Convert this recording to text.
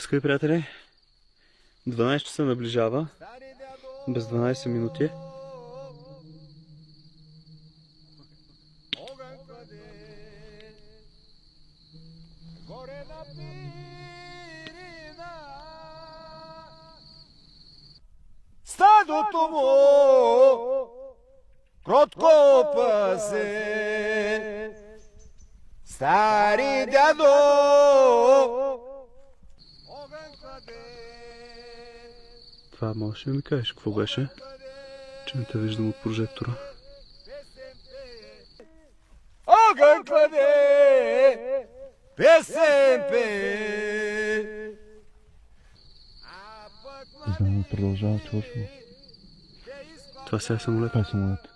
Скъпи приятели, 12 часа наближава, без 12 минути. Стадото му кротко пасе, стари дядо. Това можеш ли да ми кажеш какво беше? Че не те виждам от прожектора. Огън кладе, песен пее. Знам, продължава точно. Това сега е самолет. Това е самолет.